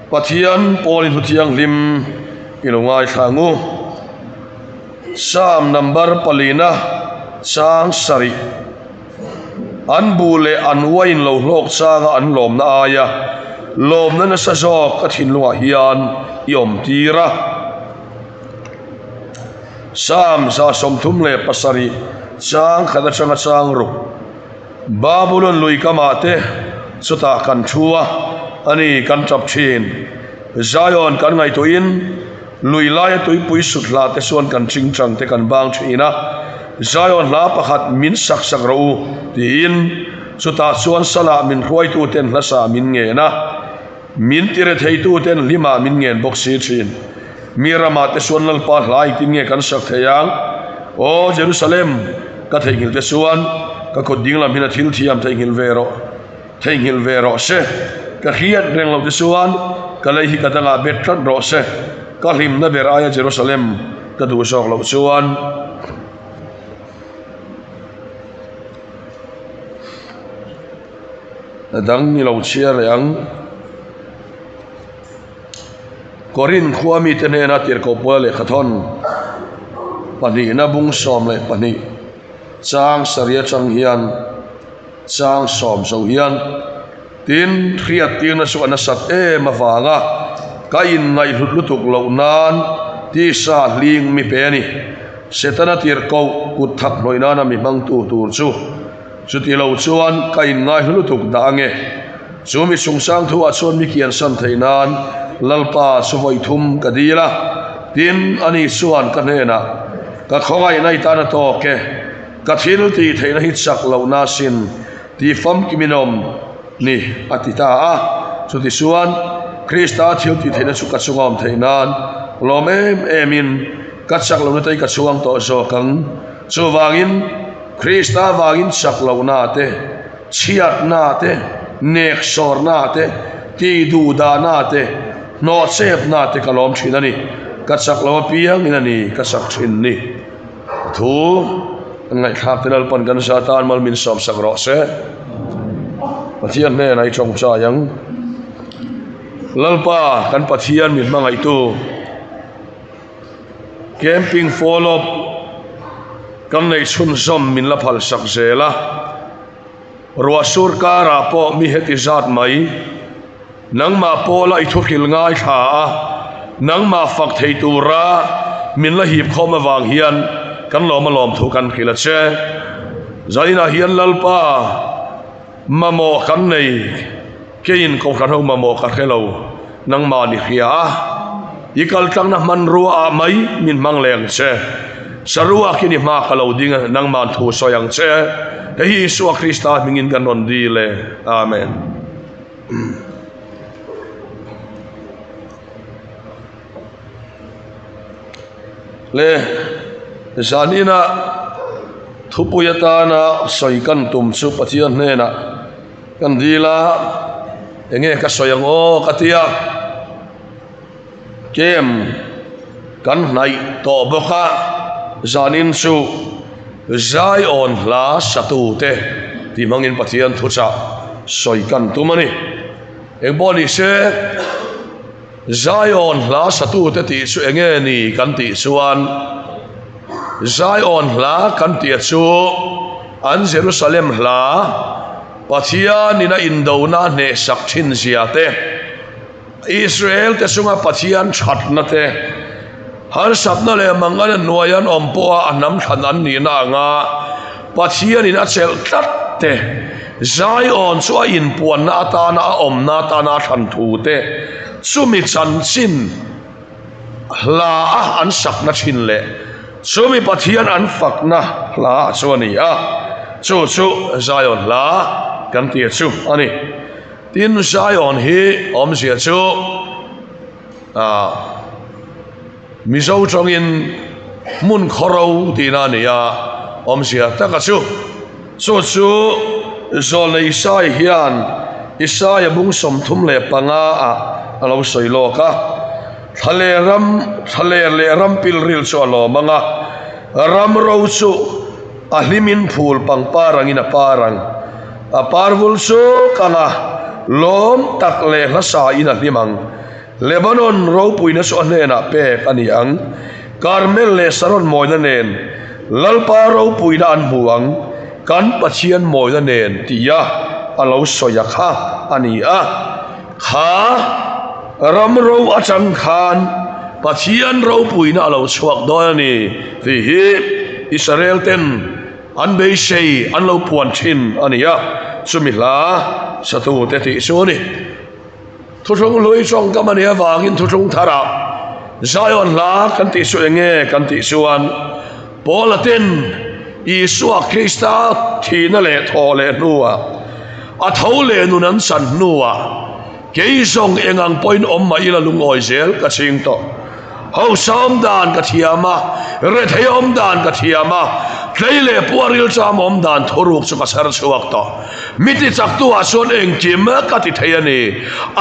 Pathian Paulin hutiang lim ilungai thangu Psalm number palina sang sari an bule an wain lo lok sanga an lom na aya lom na sa jok ka thin lunga hian yom tira Psalm sa somthum le pasari sang khada changa sang ru Babylon lui kamate suta kan thua ani kan chap chin Zion kan ngai to in lui lai tui pui sut la te suan kan ching chang te kan bang thina Zion la pakhat min sak sak ro ti in suta suan sala min roi tu ten la sa min nge na min tire thei tu ten lima min ngen bok si thin mirama te suan lal pa lai tin nge kan sak theyang o Jerusalem ka thei ngil te suan ka ko ding lam hina thil thiam thei ngil vero se ka khiat reng lo te suan ka lai hi ka danga bet trat ro se ka him na ber aya Jerusalem ka du sok lo suan dang ni lo chia yang Korin khuami tene na tir ko pole khathon pani na bung som le pani chang saria chang hian chang som so hian tin khriat tin na su ana sat e mawanga ka in ngai hlutuk lo nan ti sa ling mi pe ni setana tir ko kut thak loina na mi mang tu tur chu chuti lo chuan ka in ngai hlutuk da nge chu mi sung sang thu a chon mi kian san theinan lalpa suvoi thum kadila tin ani suan ka hena ka khongai nai ta na to ke ka thil ti theina hit sak lo na sin ti fam kiminom ni atita a chuti suan Krista thil ti theina su ka sungom theinan lomem emin ka sak lo na tai ka suang to so kang chu wangin Krista wangin sak lo na te chiat na te nek sor na te ti du da na te no sep na te kalom thina ni ka sak lo piang ina ni ka sak thin ni thu ngai khap tenal pon kan satan mal min som sak ro se pathian ne nai chong cha yang lalpa kan pathian min mangai tu camping follow kan nei chun zom min la phal sak zela ruwa sur ka ra po mi heti zat mai nang ma pola i thukil ngai tha nang ma fak thei tu ra min la hip khoma wang hian kan lom lom thu kan khila che zaina hian lalpa mamo kan nei kein ko kan ho mamo ka khelo nang ma ni khia ikal tang na man ruwa mai min mang leng che sarua kini ma kalau ding nang man thu soyang che hi Yesu Krista mingin kan on dile amen le zanina thupuyatana soikan tum chu pathian hena kan dila enge ka soyang o katia kem kan nai to boka zanin chu Zion la satute ti mangin pathian thucha soikan tumani engboni se Zion la satute ti chu enge ni kan ti chuan Zion la kan ti chu an Jerusalem la pathian ina indona ne sak thin ziate Israel te sunga pathian thatna te har sapna le mangana nuayan ompoa anam thanan ni na nga pathian in achel tat te Zion chua in puan na ta na om na ta na than thu te sumi chan chin la an sak na chin le sumi pathian an fak na la chuani a chu Zion la kan ti chu ani tin Zion hi om sia chu mizo trong in mun khoro tina nia om sia taka chu zol le Isai hian Isai bung som thum le panga alo soilo ka thale le ram pil ril chu alo manga ram ro chu ahlimin phul pang parang ina parang a parvul chu kanga lom tak le la sa ina limang Lebanon ro puina so nena pek ani ang Carmel le Saron moina nen lalpa ro puina an buang kan pachian moina nen tia alo soya kha ani a kha ram ro achang khan pachian ro puina alo chuak do ani ti hi Israel ten an be sei an lo puan thin ani a chumila satu te ti so ni thu thong loi chong ka mania wangin thu thong thara Zion la kan ti su enge kan ti suan polatin Isua Krista thina le thole nuwa a thole nu nan san nuwa ke song engang point om mai la lungoi zel ka sing to ho som dan ka thiama re thayom dan ka thiama tleile puaril cham om dan thoruk chu ka sar chuak to miti chak tu a son eng chim ka ti thayani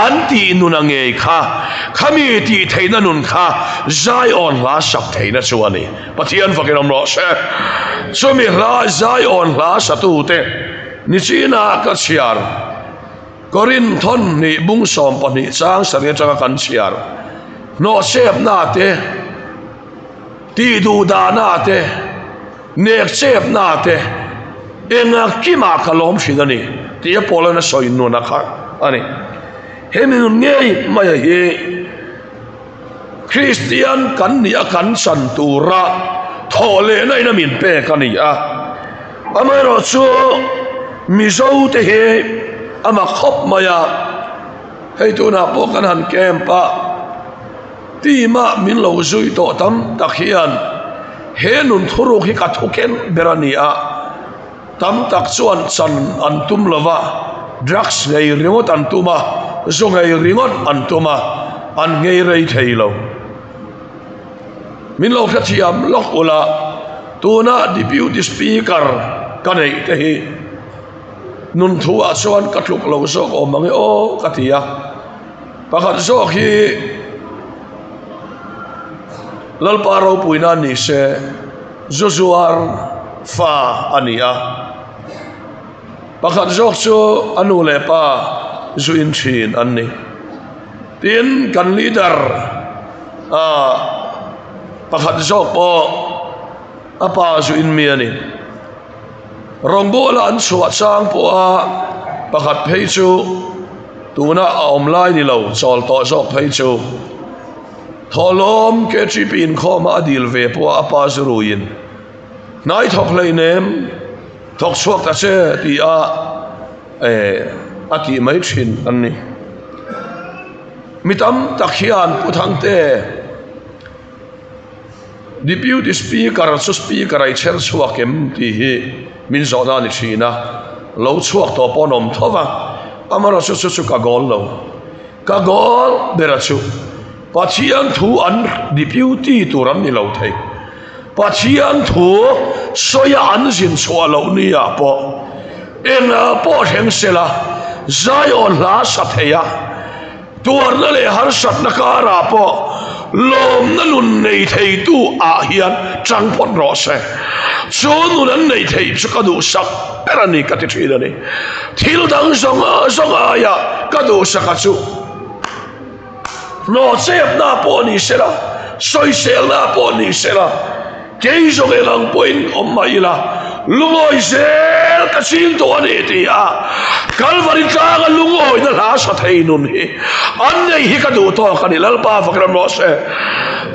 anti nunange kha khami ti thaina nun kha Zion la sak thaina chuani pathian fakiram ro se sumi la Zion la satute ni china ka chiar korin thon ni bung som pani chang sari chang kan chiar no sep na te ti du da na te nek sep na te enga kima kalom shidani ti polana soi no na kha ani hemin ngei maya he Christian kan ni akan santura thole na ina min pe kan ni a amaro chu mizo te he ama khop maya hei tu na po kan han kempa ti ma min lo zui to tam takhian he nun thuru hi ka thuken berania tam tak chuan chan antum lova drugs ngei ringot antuma zongei ringot antuma an ngei rei theilo min lo khathiam lok ula tuna deputy speaker kanei te hi nun thua chuan ka thluk lo sok o mangi o katia pakhat zok hi lalpa ro puina ni se Josuar fa ania pakhat zok chu anu le pa zuin thin anni tin kan leader pakhat zok po apa zuin mi ani rongbola an suat sang po a pakhat phei chu tuna om lai ni lo chol to zok phei chu tholom ke chipin khoma adil ve po apa zuruin nai thok lei nem thok suak ta che ti a ati mai thin anni mitam takhian puthang te deputy speaker su speaker ai cher chuakem ti hi min zona ni thina lo chuak to ponom thowa amara su ka gol lo ka gol berachu pachian thu an deputy turan ni lo thei pachian thu soya an sin chwa lo ni ya po ena po theng sela Zion la satheya tuar na le har sat na ka ra po lom na lun nei thei tu a hian chang pot ro se chu nu nan nei thei chu ka du sak perani ka ti thina ni thil dang zonga ya ka du sak chu no chep na po ni sela soi sel na po ni sela ke zo ge lang point om mai la lungoi sel ka sin to ni ti a kalvari ta ga lungoi na la sa thei nun hi an nei hi ka du to ka ni lalpa fakram lo se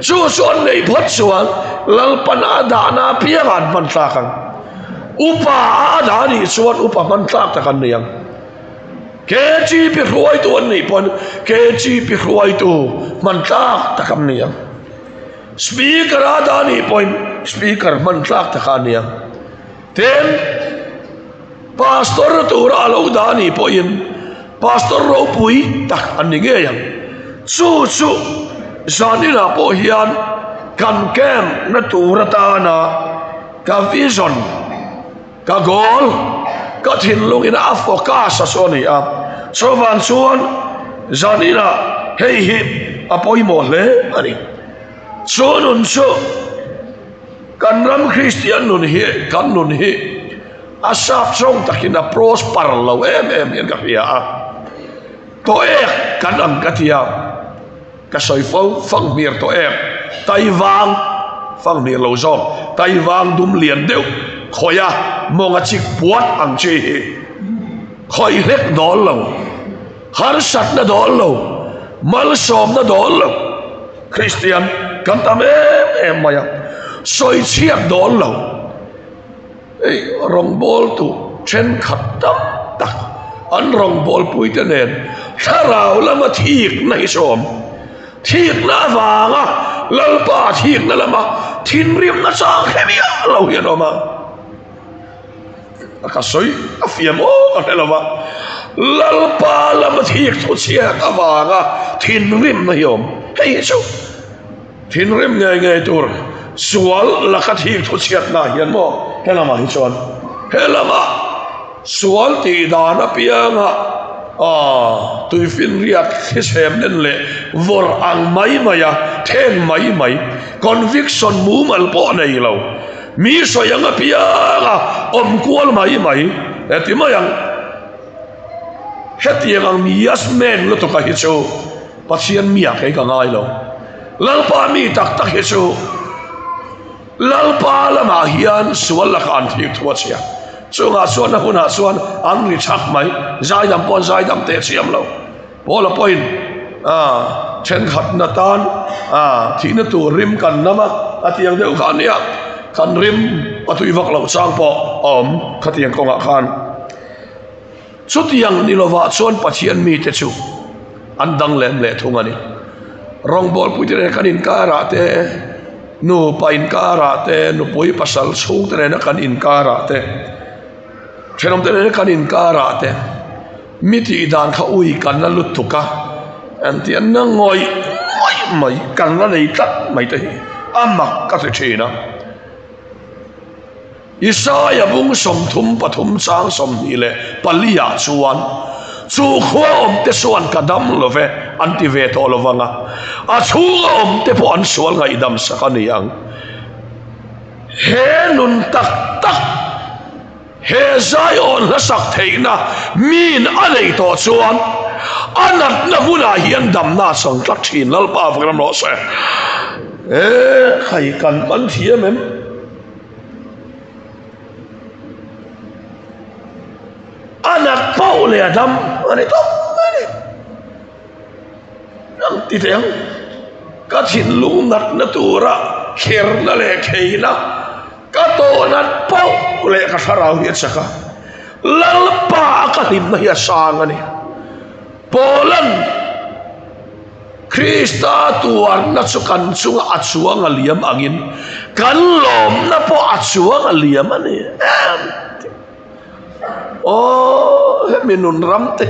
chu son nei phot chuan lalpan ada na piangan man ta kan upa ada ni chuan upa man ta ta kan niang ke chi pi ruai tu an nei pon ke chi pi ruai tu man ta ta kam niang speaker ada ni point speaker man ta ta kan niang ten pastor tu ra lo dani poin pastor ro pui tak aninge yang chu zanina po hian kan kem na tu rata na ka vision ka goal ka thin lung in a focus asoni a so van chuan zanina hei hi apoi mo le ani chunun chu kan ram Christian nun hi kan nun hi asap song takina prosper lo em yan ka hiya to kan ang katia cái soi phâu phăng miệt to em tay vàng phăng miệt lâu giòn tay vàng đum liền đều khỏi mong a chiếc buốt ăn chi khỏi hết đó lâu har sat na đó lâu mal som na đó lâu Christian kan tam em maya soi chiếc đó lâu rong bol tu chen khat tam tak an rong bol pui te nen tharau lama thiik nai som thiik na wanga lalpa thiik na lama thin rim na sang khemia lo hian oma ka soi a fiam o ka lama lalpa lama thiik thu chiak awanga thin rim na hiom hei chu thin rim ngai tur sual la ka thiik thu chiat na hian mo helama hi chon helama sual ti dana pianga tui fin riat hi sem nen le vor ang mai maya theng mai conviction mu mal po nei lo mi so yang pianga om kual mai ti mayang hetiang ang mias men lo to ka hi chu pathian mia ke ka ngai lo lalpa mi tak hi chu lalpa lama hian sual la kan thik thua chia chunga suan na huna suan ang ri chak mai zai dam pon zai dam te chiam lo pola point chen khat na tan thina tu rim kan nama atiang deuh khan ya kan rim patui vak lo sang po khatiang konga khan chutiang ni lova chuan pathian mi te chu andang lem le thungani rong bol puitire kanin kara te nu pain kara te nu pui pasal chung te na kan in kara te chenom te kan in kara te miti dan kha ui kan na lut thuka antian na ngoi mai kan na nei tat mai te amak ka se thina Isaya bung som thum pathum sang som ni le palia chuan chu khwa te suan kadam love anti ve to lovanga a chu te po an sual ngai dam sakani ang he nun tak he zai on la sak theina min alei to chuan anat na huna hian dam na sang tlak thin lal pa vakram lo se khai kan ban thiam em anak pau le adam ani to ani nang ti teng ka thin lu nat na tura kher na le kheina ka to nat pau le ka sarau hi chaka lal pa ka him na ya sang ani polan Krista tuar na chukan chunga achuang aliam angin kan lom na po achuang aliam ani minun ram te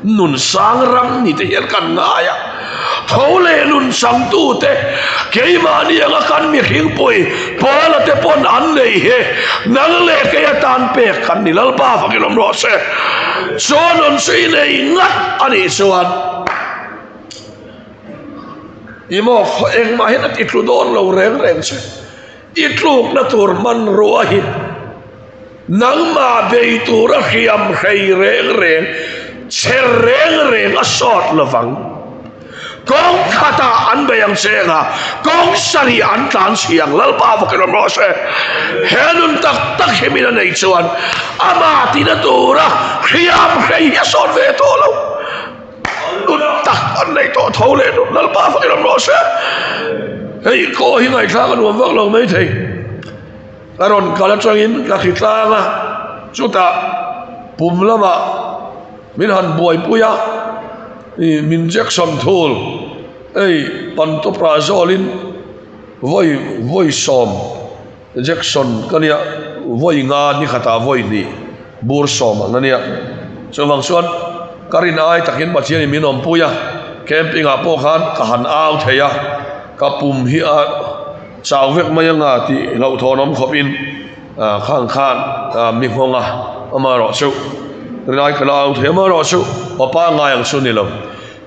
nun sang ram ni te yer kan ngaya thole nun sang tu te keima ni anga kan mi khing poi pala te pon an nei he nang le ke tan pe kan ni lal pa fakilom ro se so non sei nei ngat ani suan imo eng ma hen at itlu don lo reng se itluk na tur man ro hi nang ma bei tura khiam khai reng cher reng asot lovang kong khata an bayang senga kong sari an tan siang lalpa vakram rose henun tak hemina nei chuan ama tina tura khiam khai asot ve to lo tak an nei to thole lalpa vakram rose hei ko hi ngai thang an wam vak lo mai thei aron kala changin ka khitanga chuta pumlama min han boy puya min Jackson thul panto prazolin voi som Jackson kania voi nga ni khata voi ni bur som nania chawang suan karin ai takin bachian minom puya camping a po khan ka han au theya ka pum hi a chào việc mấy ngà thì lậu thọ nóm khop in khang mi honga ama ro chu rai kala the ma ro chu opa nga yang su ni lo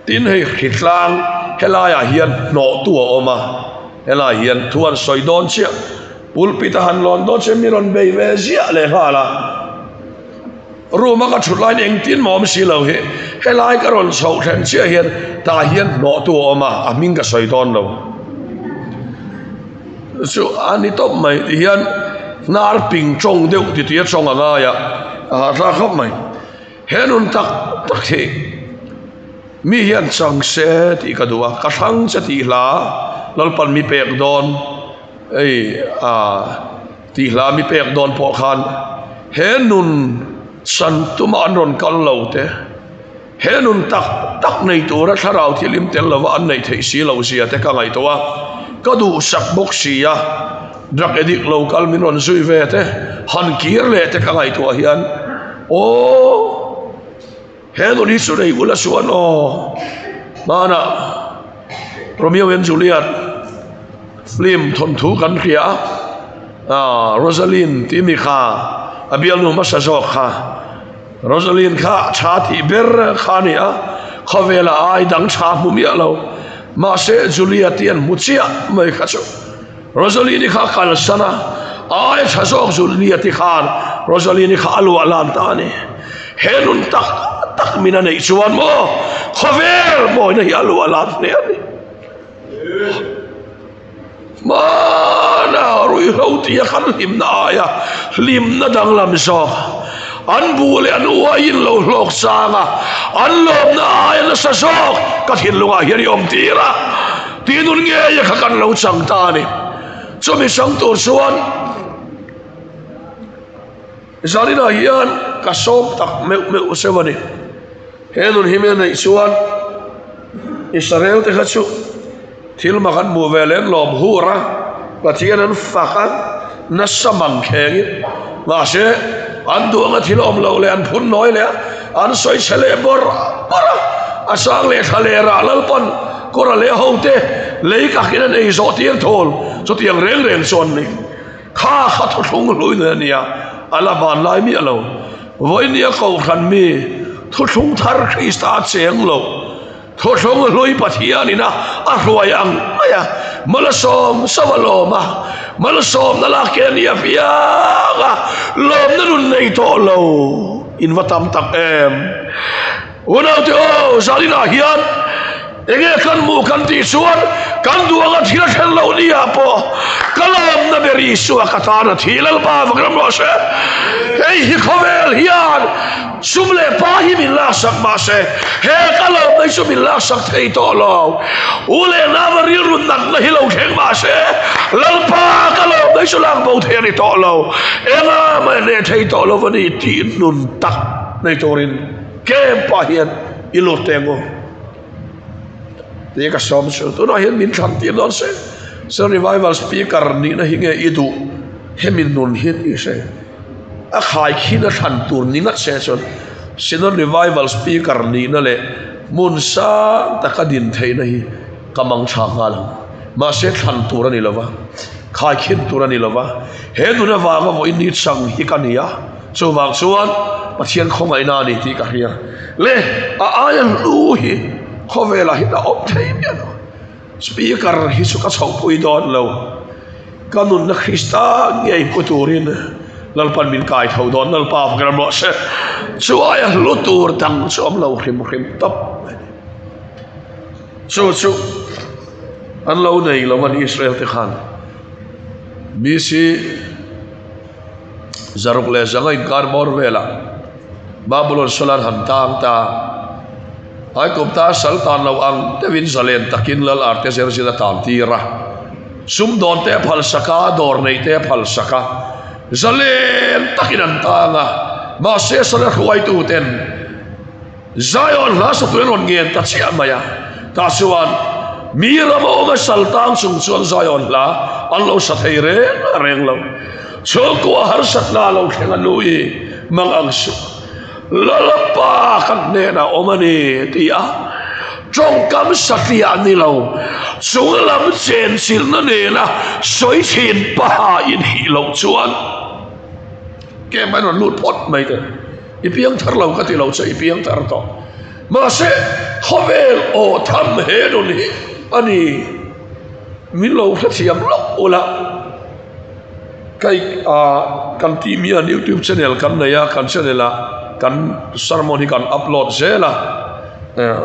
tin hei khitlang hela ya hian no tu oma hela hian thuan soi don chia pulpita han lon don che mi ron be zia le hala ruma ka thulai eng tin mom si lo he helai karon so then chia hian ta hian no tu oma aming ka soiton lo so ani top mai hian nar ping chong deuh ti tia chong anga ya ra khop mai henun tak tak the mi hian chang se ti ka duwa ka thang cha ti hla lalpan mi pek don ei ti hla mi pek don po khan henun san tuma anron kal lo te henun tak nei tura tharau thilim tel lova an nei thei si lo sia te ka ngai towa ka du sak bok sia drak edik local min ron zui ve te han kir le te ka ngai towa hian o henun hi su nei ula suan o mana Romeo and Juliet film thon thu kan khia Rosalind timi kha abial nu masajok kha Rosalind kha chati ber khania khavela ai dang cha mumi alo ma se Juliet tian muchia mai khachu Rosalind kha kal sana ai chajok Juliet khan Rosalind kha alu alam ta ni henun tak mina nei chuan mo khavel mo nei alu alam ne ani mana rui hau tia khan lim na dang lam so an bule an uain lo lok sanga an lom na ai na sa sok ka thin lunga hiari om tira tinun nge ya kan lo chang ta ni chomi sang tur suan zalina hian ka som tak me usewani henun himen nei suan Israel te khachu thil makan bu velen lom hura pathian an fakat nasamang kheng ma se an duanga thil om lo le an phun noi le an soi chele bor asang le khale ra lalpon kora le hote le ka kinan ei zo tiang thol zo tiang reng son ni kha thung lui ne nia ala ban lai mi alo voi nia ko khan mi thung thar Krista cheng lo thosong loi pathian ina a ruayang aya malasom sawaloma malasom nala kenia piaga lom na nun nei to lo in watam tak em unau te o zalina hian enge kan mu kan ti suan kan duanga thila thel lo nia po kalam na beri suwa katana thilal pa vagram rose ei hi khovel hian sumle pa hi min la sak ma se he kalam nei su min la sak thei to lo ule na varil run nak na hilo theng ma se lal pa kalam nei su lang bo the ni to lo ena ma ne thei to lo vani ti nun tak nei torin ke pa hian ilo tengo dia ka som su tu na hian min tham ti non se so revival speaker ni na hinge idu hemin nun hin i se a khai khina than tur ni na se son sinon revival speaker ni na le mun sa takadin thei na hi kamang tha ngal ma se than tur ani lova khai khin tur ani lova he du na wa ga voi ni chang hi kania so wang suan pathian khong ai na ni ti ka hia le a ayan lu hi khovela hi da op thei mi ano speaker hi su ka chau pui don lo kanun na Krista ngei puturin lalpan min kai thau don nal pa gram lo se chu ai lu tur tang som lo khim top chu an lo nei lo man Israel te khan BC zaruk le zangai karbor vela Babylon solar han tang ta ai kopta sultan lo ang te vin zalen takin lal arte zer sida tam tira sum don te phal saka dor nei te phal saka zalen takin an tanga ma se sala khwai tu ten Zion la so tu ron ngien ta chia maya ta suan mira mo ma sultan sum suan Zion la an lo sa thei reng lo so ko har sat la lo khenga lui mang ang su lalapa kan ne na omani tia trong kam sakria ni lo sung lam chen sil na ne na soi chin pa in hi lo chuan ke mai non lut pot mai te ipiang thar lo ka ti lo che ipiang thar to ma se khovel o tham he do ni ani min lo kha thiam lo ola kai kan ti mi an YouTube channel kan na ya kan channel la kan sermon hi kan upload zela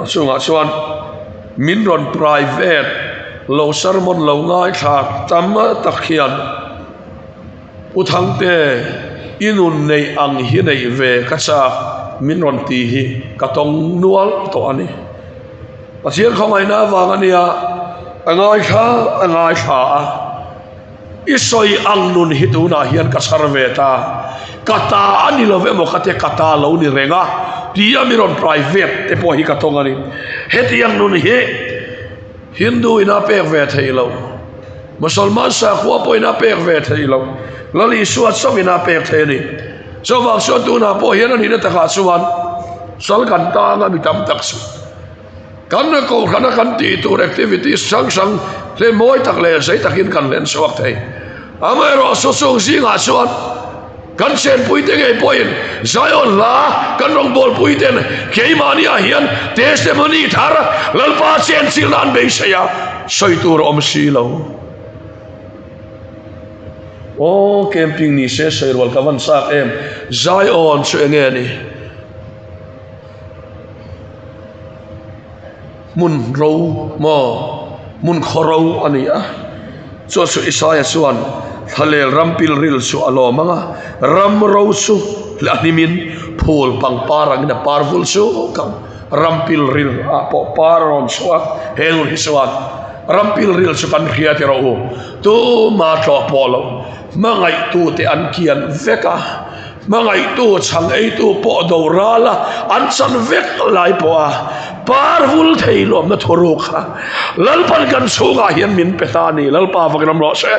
sunga chuan min ron private lo sermon lo ngai thak tam takhian uthang te inun nei ang hi nei ve ka cha min ron ti hi ka tong nual to ani pathian khongai na wangania angai kha isoi ang nun hi tu na hian ka sarve ta kata ani lo ve mo kate kata lo ni renga dia miron private te po hi ka tong ani hetiang nun hi Hindu ina pek ve thei lo Musulman sa khua po ina pek ve thei lo lali suat som ina pek thei ni so wang so tu na po hian ani na ta kha suan sal kan ta nga mitam tak su kan na ko khana kan ti tu activity sang le moi tak le sei takin kan len suak thei amai ro so song si nga suan kan sen pui te ngai poin Zion la kan rong bol pui ten kei mania hian testimony thar lalpa sen silan be saya soitur om silo o camping ni se soirwal kawan sak em Zion su enge ni mun ro mo mun khoro ani a so su Isaiah suan Halel rampil ril su alo manga ram ro su lanimin phul pang parang na parvul su kang rampil ril apo paron suak hel hisuan rampil ril su kan khiati ro tu ma tho polo mangai tu te an kian veka mangai tu chang ei tu po do rala an san vek lai po a parvul theilo na thoru kha lalpan kan sunga hian min petani lalpa vakram ro se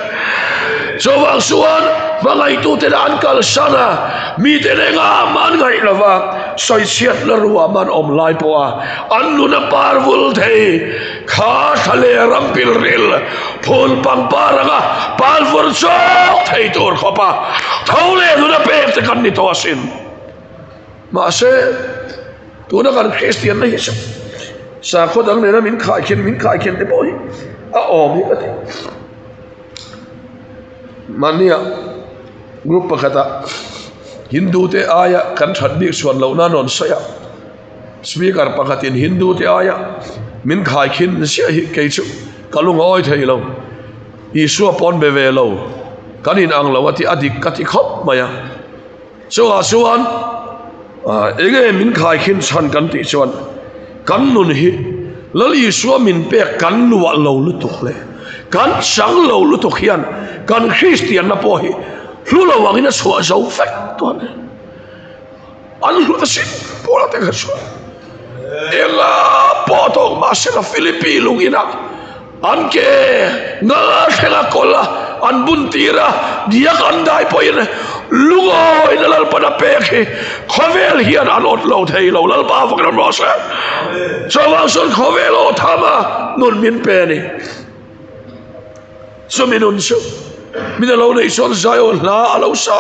so wang suan mangai tu te an kal sana mi te nga man ngai lawa soi siat la ruwa man om lai po a an nu na parvul thei kha thale rampil ril phul pang paranga parvul so thei tur khopa thole nu na pe te kan ni to sin ma se tu na kan Christian na hiso sa khodang ne na min khai khen te boy a om hi ka te mania group pakata Hindu te aya kan that bi suan lo na non saya speaker pakatin Hindu te aya min khai khin sia hi ke chu kalung oi thei lo isu pon be ve lo kanin ang lo ati adik kati khop maya so asuan ege min khai khin san kan ti chuan kan nun hi lali su min pe kan nuwa lo lu tuk le kan sang lo lu tuk hian kan Christian na po hi lu lo wangina so zo fek to ne an lu ta sin pola te ka so ela poto ma se na Filipi lungina an ke na thela kola an buntira dia kan dai po ina lugoi na lal pada peke khovel hian an ot lo thei lo lal pa vakram ro se so wang son khovel o thama nun min pe ni so minun so mina lo nei son Zion la alo sa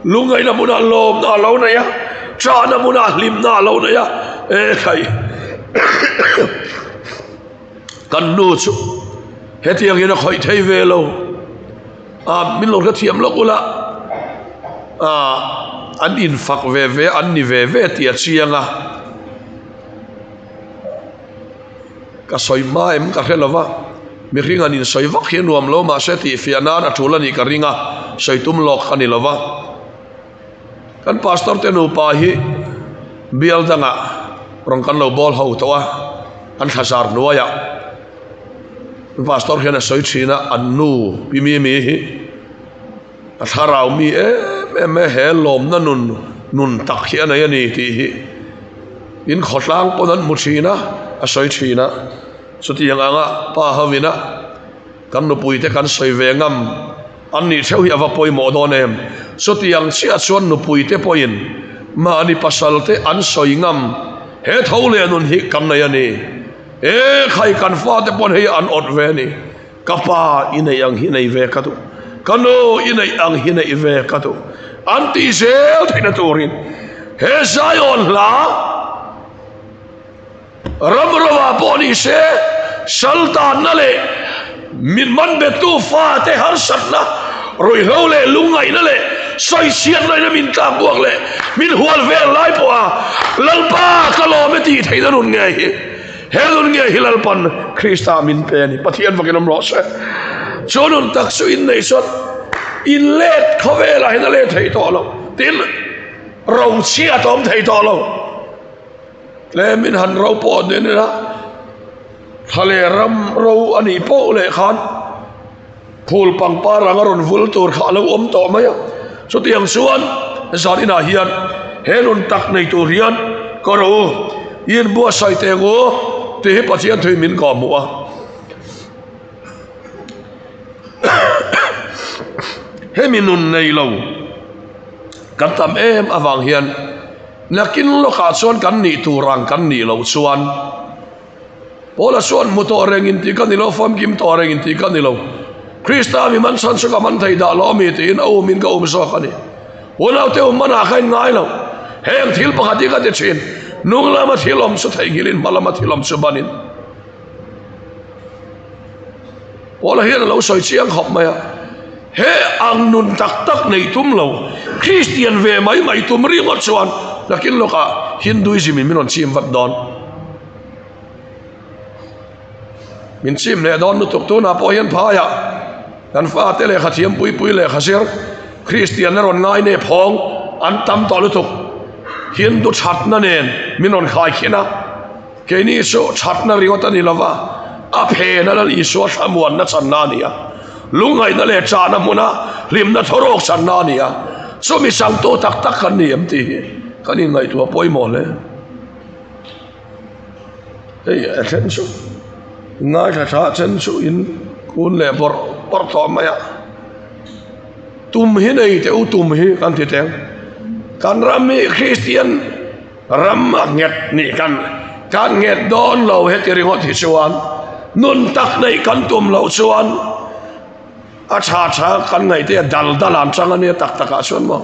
lungai na muna lom na lo na ya cha na muna lim na lo na ya e khai kan nu chu hetiang ina khoi thei ve lo min lo ka thiam lo ula an in fak ve an ni ve ti a chianga ka soi ma em ka helova mi ringa nin soi vak hian nuam lo ma se ti fianan athula ni ka ringa soitum lok ani lova kan pastor te nu pa hi bial danga rong kan lo bol ho to a an khazar nuaya pastor hian a soi china an nu pi mi hi a tharau mi me he lom na nun tak hi anai ani ti hi in khotlang ponan mu china a soi china suti yang anga pa havina kan no pui te kan soi ve ngam an ni theu hi awa poi mo don em suti yang chia chuan no pui te poin ma ani pasal te an soi ngam he thole anun hi kam na yani e khai kan fa te pon he an ot ve ni kapa ina yang hi nei ve ka tu kano ina ang hi nei ve ka tu anti zel thina turin he Zion la ramrova boni se sultan nale min man betu fa te har satna roi hole lungai nale soi sian lai na min ta buak le min hual vel lai po a lalpa kilometri thei da nun nge hi helun nge hilalpan Krista min pe ni pathian vakinam ro se chonun tak su in nei sot in let khovela hin le thei to lo tin rong chia tom thei to lo le min han ro po ne na thale ram ro ani po le khan phul pang pa rangaron vul tur kha lo om to mai so tiang suan zan ina hian helun tak nei tur hian ko ro in bua sai te go te he pathian thui min ko mu a he minun nei lo kan tam em awang hian nakin lo kha chuan kan ni turang kan ni lo chuan pola chuan motor rengin ti kan ni lo fam kim to rengin ti kan ni lo Krista mi man san suka man thai da lo mi tin au min ka so khani wala te mana khain ngai lo heng thil pakhati ka te chin nung lama thilom su thai gilin malama thilom su banin pola hian lo soi chiang khop mai he ang nun tak tak nei tum lo Christian ve mai tum ri ngot chuan lakin loka Hinduism min on chim vat don min chim ne don nu tuk tu na po hian pha ya kan fa te le khathiam pui le khasir Christian ron ngai ne phong an tam to lu tuk Hindu chat na nen min on khai khina ke ni so chat na riot ani lova a phe na dal iso samuan na chan na nia lungai na le cha na muna lim na thorok chan na nia so mi sang to tak tak kan ni am ti kan ni ngai tu poi mo le ei attention ngai tha chen su in kun le por to ma ya tum hi nei te u tum hi kan ti teng kan rami Christian ram nget ni kan nget don lo he ti ringot hi chuan nun tak nei kan tum lo chuan a cha kan ngai te dal an chang ani tak taka chuan mo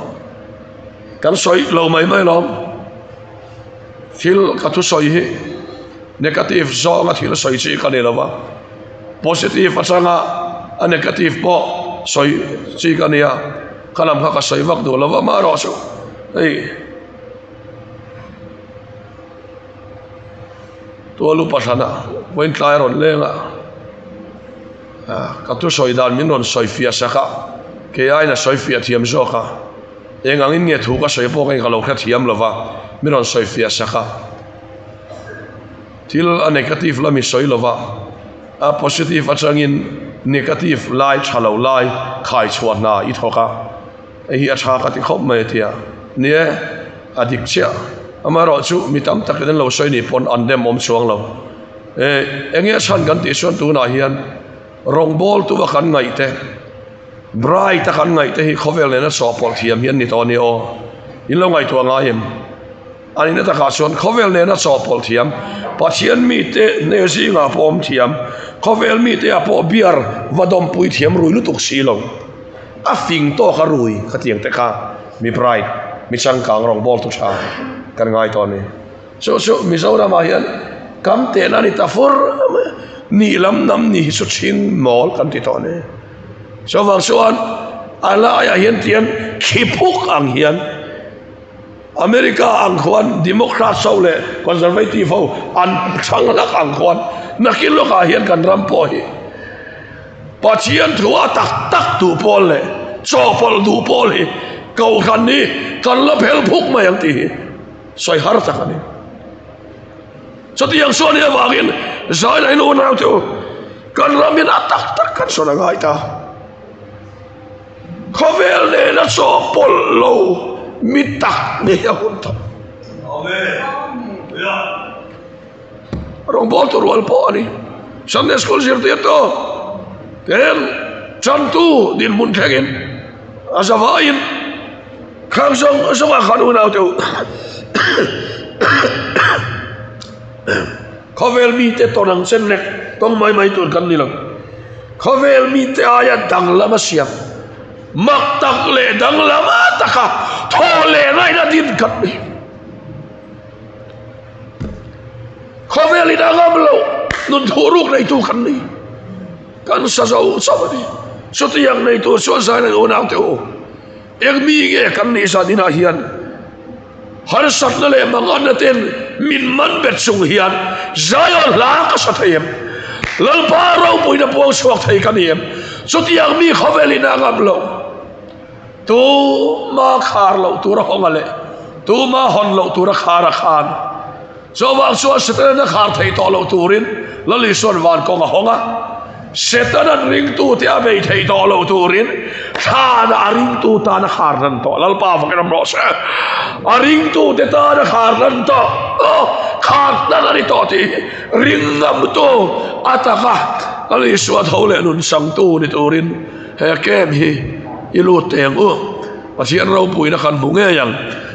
kan soi lo mai lom thil ka tu soi hi negative zo nga thil soi chi kan ni lawa positive achanga a negative po soi chi kan ya kalam ka soi vak do lawa ma ro su ei to lu pasana point lai ron lenga ka tu soi dan min ron soi fia saka ke ai na soi fia thiam zo ka engang in nge thu ka soi po kai ka lo kha thiam lova min ron soi fia saka til a negative la mi soi lova a positive achangin negative lai chalo lai khai chuan na I thoka hi a tha ka ti khop mai tia nie adik chia amaro chu mitam taken lo soi ni pon andem om chuang lo enge chan kan ti chuan tu na hian rong bol tu wa kan ngai te bright ta kan ngai te hi khovel ne na so pol thiam hian ni to ni o in lo ngai tu nga him ani na ta ka chuan khovel ne na so pol thiam pathian mi te ne si nga pom thiam khovel mi te a po biar vadom pui thiam rui lu tuk si lo a fing to ka rui ka tiang te ka mi bright mi chang kang rong bol tu cha kan ngai to ni so mi zo ra ma hian kam te na ni ta for ni lam nam ni su chin mol kan ti to ni so wang suan ala ya hian tian khipuk ang hian America ang khwan Democrat so le conservative ho an chang lak ang khwan nakin lo ka hian kan ram po hi pathian thua tak tu pol le cho pol du pol hi kau kan ni kan la phel phuk ma yang ti soi har ta kan ni so ti yang so ni wangin zai lai no na tu kan ramin atak tak kan so na ngai ta khovel le na so pol lo mitak ni ya hun ta amen ya rong bol tu rual po ni Sunday school sir tu to ten chan tu din mun thegin azavain khang song khan una tu khovel mi te tonang sen nek tong mai tur kan ni lang khovel mi te aya dang lama siap mak tak le dang lama taka thole nai na din kat ni khovel ida ngam lo nun thuruk nei tu kan ni kan sa zo sabani so ti yang nei tu so sa na una tu ek mi ge kan ni sa dina hian har sat na le mangan na ten min man bet sung hian zayon la ka sa thayem lalpa ro pui na puang suak thai kan yem chutiang mi khoveli na ngam lo tu ma khar lo tu ra hongale tu ma hon lo tu ra khara khan so wang so setana khar thai to lo turin lali son wan ko nga honga setana ring tu te abei thai to lo turin khan aring tu ta na khar nan to lalpa fakram ro sa aring tu te ta na khar nan to khar na ni to ti ring ngam to ataka lali suat hole nun sang tu ni turin he kem hi ilu teng pasian ro pui na kan bunge yang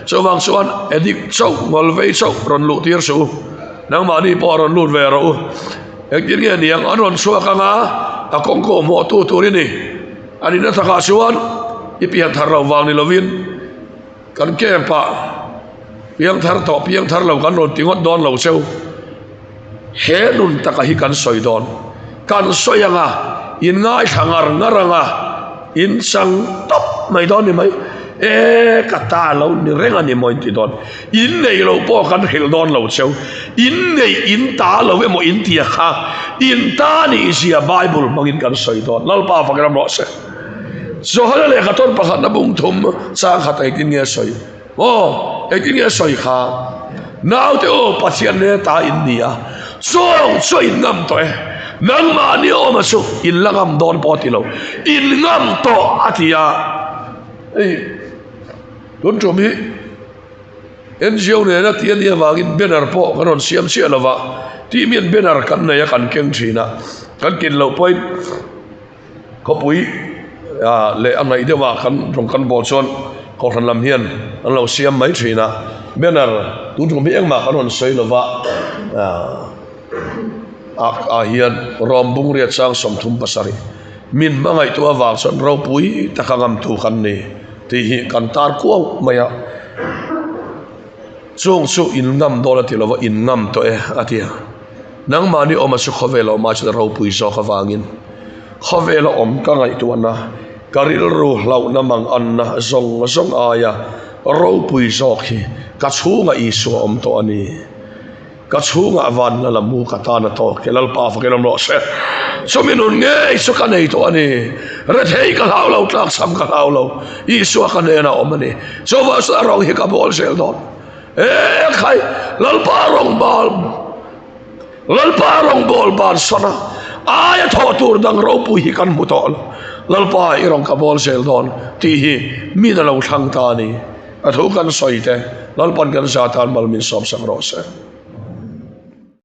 so wang suan edik chau ngol vei chau ron lu tir su nang ma ni po ron lu ve ro ek dir nge niang anon suwa ka nga akong ko mo tu turin ni ani na taka suan ipian thar raw wang ni lovin kan kem pa piang thar to piang thar lo kan ron tingot don lo seu he nun taka hi kan soi don kan soyanga in ngai thangar ngaranga in sang top mai don ni mai kata lo ni renga ni moi ti don in nei lo po kan hil don lo cheu in nei in ta lo mo in tia kha in ta ni isia bible mangin kan soi don lal pa fagram ro se so hala le khaton pakhat na bung thum sa khatai tin nge soi tin nge soi kha now te pasian ne ta in nia so in ngam to nang ma ni ma su in langam don potilo in ngam to atia don tromi NGO ne na tian dia wangin banner po kanon siam sia lawa ti mian banner kan na ya kan keng thina kan kin lo point ko pui le amai dewa kan rong kan bol son ko ran lam hian an lo siam mai thina banner tu tromi engma kanon sei lawa hian rombung ria chang som thum pasari min mangai tu awang son ro pui takangam tu kan ni ti hi kan tar ko maya chung su in ngam dola ti lova in ngam to atia nang mani oma su khovelo ma chu ro pui so khawangin khovelo om ka ngai tu na karil ru lau na mang anna zong aya ro pui so khi ka chunga i so om to ani ka chunga van la lamu ka ta na to kelal pa fa kelam ro se so minun nge so ka nei to ani re thei ka lau lau tlak sam ka lau lau i so ka ne na om ani so wa sa rong hi ka bol sel don khai lal pa rong bol ban sana aya tho tur dang ro pu hi kan mu tol lal pa i rong ka bol sel don ti hi mi na lo thang ta ni a thu kan soi te lal pan kan sa tan mal min som sang ro se